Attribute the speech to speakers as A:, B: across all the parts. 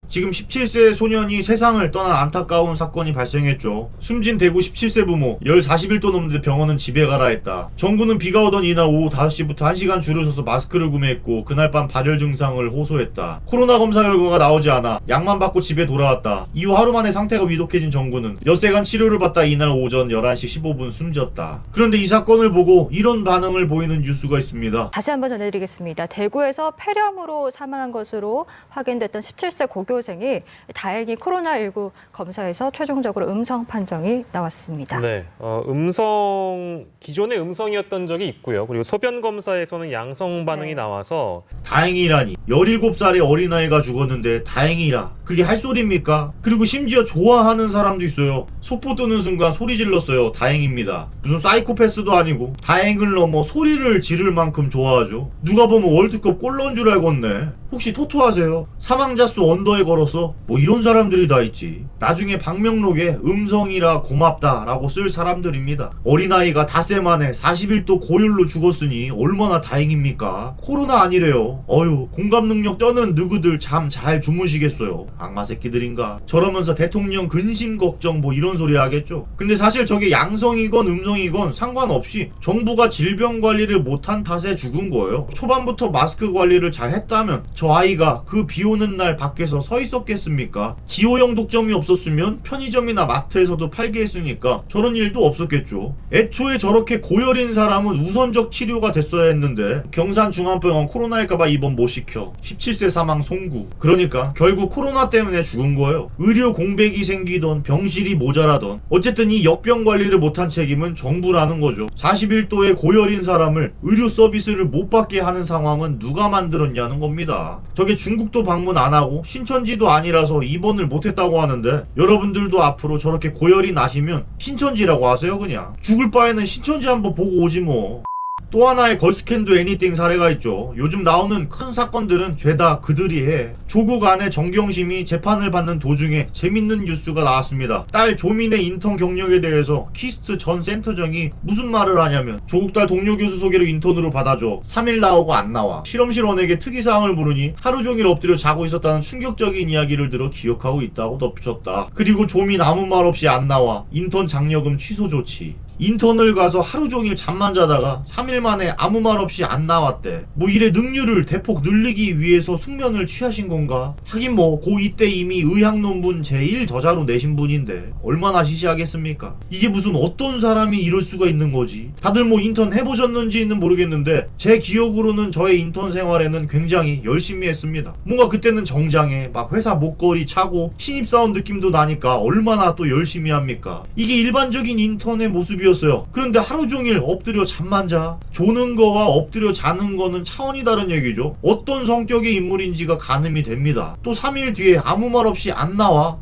A: 지금 17세 소년이 세상을 떠난 안타까운 사건이 발생했죠. 숨진 대구 17세 부모, 열 40일도 넘는데 병원은 집에 가라 했다. 정부는 비가 오던 이날 오후 5시부터 1시간 줄을 서서 마스크를 구매했고 그날 밤 발열 증상을 호소했다. 코로나 검사 결과가 나오지 않아 약만 받고 집에 돌아왔다. 이후 하루 만에 상태가 위독해진 정구는 엿새간 치료를 받다 이날 오전 11시 15분 숨졌다. 그런데 이 사건을 보고 이런 반응을 보이는 뉴스가 있습니다.
B: 다시 한번 전해드리겠습니다. 대구에서 폐렴으로 사망한 것으로 확인됐던 17세 고교생이 다행히 코로나19 검사에서 최종적으로 음성 판정이 나왔습니다.
C: 네, 기존에 음성이었던 적이 있고요. 그리고 소변 검사에서는 양성 반응이 나와서
A: 다행이라니. 17살의 어린아이가 죽었는데 다행이라. 그게 할 소리입니까? 그리고 심지어 좋아하는 사람도 있어요. 속보 뜨는 순간 소리 질렀어요. 다행입니다. 무슨 사이코패스도 아니고 다행을 넘어 소리를 지를 만큼 좋아하죠. 누가 보면 월드컵 골 넣은 줄 알겠네. 혹시 토토하세요? 사망자 수 언더에 걸어서 뭐 이런 사람들이 다 있지. 나중에 방명록에 음성이라 고맙다 라고 쓸 사람들입니다. 어린아이가 닷새 만에 41도 고열로 죽었으니 얼마나 다행입니까? 코로나 아니래요. 어휴, 공감 능력 쩌는 느그들 잠 잘 주무시겠어요. 악마 새끼들인가. 저러면서 대통령 근심 걱정 뭐 이런 소리 하겠죠. 근데 사실 저게 양성이건 음성이건 상관없이 정부가 질병 관리를 못한 탓에 죽은 거예요. 초반부터 마스크 관리를 잘 했다면 저 아이가 그 비 오는 날 밖에서 서 있었겠습니까? 지호형 독점이 없었으면 편의점이나 마트에서도 팔게 했으니까 저런 일도 없었겠죠. 애초에 저렇게 고열인 사람은 우선적 치료가 됐어야 했는데 경산중앙병원 코로나일까봐 입원 못 시켜 17세 사망 송구. 그러니까 결국 코로나 때문에 죽은 거예요. 의료 공백이 생기던 병실이 모자라던 어쨌든 이 역병 관리를 못한 책임은 정부라는 거죠. 41도의 고열인 사람을 의료 서비스를 못 받게 하는 상황은 누가 만들었냐는 겁니다. 저게 중국도 방문 안 하고 신천지도 아니라서 입원을 못했다고 하는데 여러분들도 앞으로 저렇게 고열이 나시면 신천지라고 하세요. 그냥 죽을 바에는 신천지 한번 보고 오지 뭐. 또 하나의 걸스캔도 애니띵 사례가 있죠. 요즘 나오는 큰 사건들은 죄다 그들이 해. 조국 아내 정경심이 재판을 받는 도중에 재밌는 뉴스가 나왔습니다. 딸 조민의 인턴 경력에 대해서 키스트 전 센터장이 무슨 말을 하냐면 조국 딸 동료 교수 소개로 인턴으로 받아줘. 3일 나오고 안 나와. 실험실원에게 특이사항을 물으니 하루 종일 엎드려 자고 있었다는 충격적인 이야기를 들어 기억하고 있다고 덧붙였다. 그리고 조민 아무 말 없이 안 나와. 인턴 장려금 취소 조치. 인턴을 가서 하루 종일 잠만 자다가 3일 만에 아무 말 없이 안 나왔대. 뭐 이래 능률을 대폭 늘리기 위해서 숙면을 취하신 건가? 하긴 뭐 고2 때 이미 의학 논문 제1저자로 내신 분인데 얼마나 시시하겠습니까? 이게 무슨 어떤 사람이 이럴 수가 있는 거지? 다들 뭐 인턴 해보셨는지는 모르겠는데 제 기억으로는 저의 인턴 생활에는 굉장히 열심히 했습니다. 뭔가 그때는 정장에 막 회사 목걸이 차고 신입사원 느낌도 나니까 얼마나 또 열심히 합니까? 이게 일반적인 인턴의 모습이었어요. 그런데 하루 종일 엎드려 잠만 자. 조는 거와 엎드려 자는 거는 차원이 다른 얘기죠. 어떤 성격의 인물인지가 가늠이 됩니다. 또 3일 뒤에 아무 말 없이 안 나와.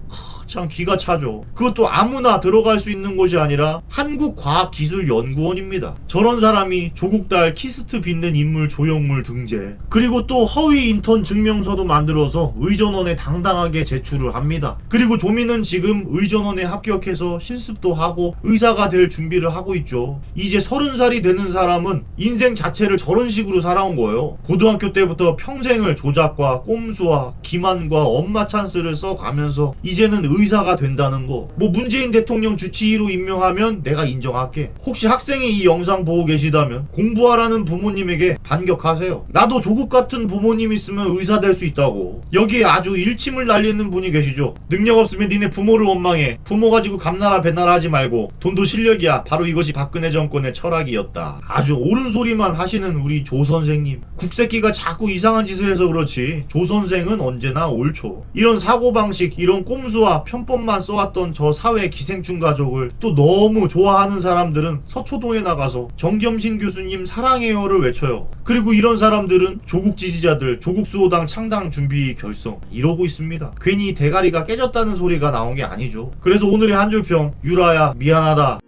A: 참 기가 차죠. 그것도 아무나 들어갈 수 있는 곳이 아니라 한국과학기술연구원입니다. 저런 사람이 조국 딸 키스트 빚는 인물 조형물 등재. 그리고 또 허위 인턴 증명서도 만들어서 의전원에 당당하게 제출을 합니다. 그리고 조민은 지금 의전원에 합격해서 실습도 하고 의사가 될 준비를 하고 있죠. 이제 30살이 되는 사람은 인생 자체를 저런 식으로 살아온 거예요. 고등학교 때부터 평생을 조작과 꼼수와 기만과 엄마 찬스를 써가면서 이제는 의사가 된다는 거. 뭐 문재인 대통령 주치의로 임명하면 내가 인정할게. 혹시 학생이 이 영상 보고 계시다면 공부하라는 부모님에게 반격하세요. 나도 조국 같은 부모님 있으면 의사 될 수 있다고. 여기에 아주 일침을 날리는 분이 계시죠. 능력 없으면 니네 부모를 원망해. 부모 가지고 감나라 배나라 하지 말고 돈도 실력이야. 바로 이것이 박근혜 정권의 철학이었다. 아주 옳은 소리만 하시는 우리 조 선생님. 국새끼가 자꾸 이상한 짓을 해서 그렇지 조 선생은 언제나 옳죠. 이런 사고방식, 이런 꼼수와 편법만 써왔던 저 사회 기생충 가족을 또 너무 좋아하는 사람들은 서초동에 나가서 정겸신 교수님 사랑해요를 외쳐요. 그리고 이런 사람들은 조국 지지자들, 조국 수호당 창당 준비 결성 이러고 있습니다. 괜히 대가리가 깨졌다는 소리가 나온 게 아니죠. 그래서 오늘의 한 줄평, 유라야 미안하다.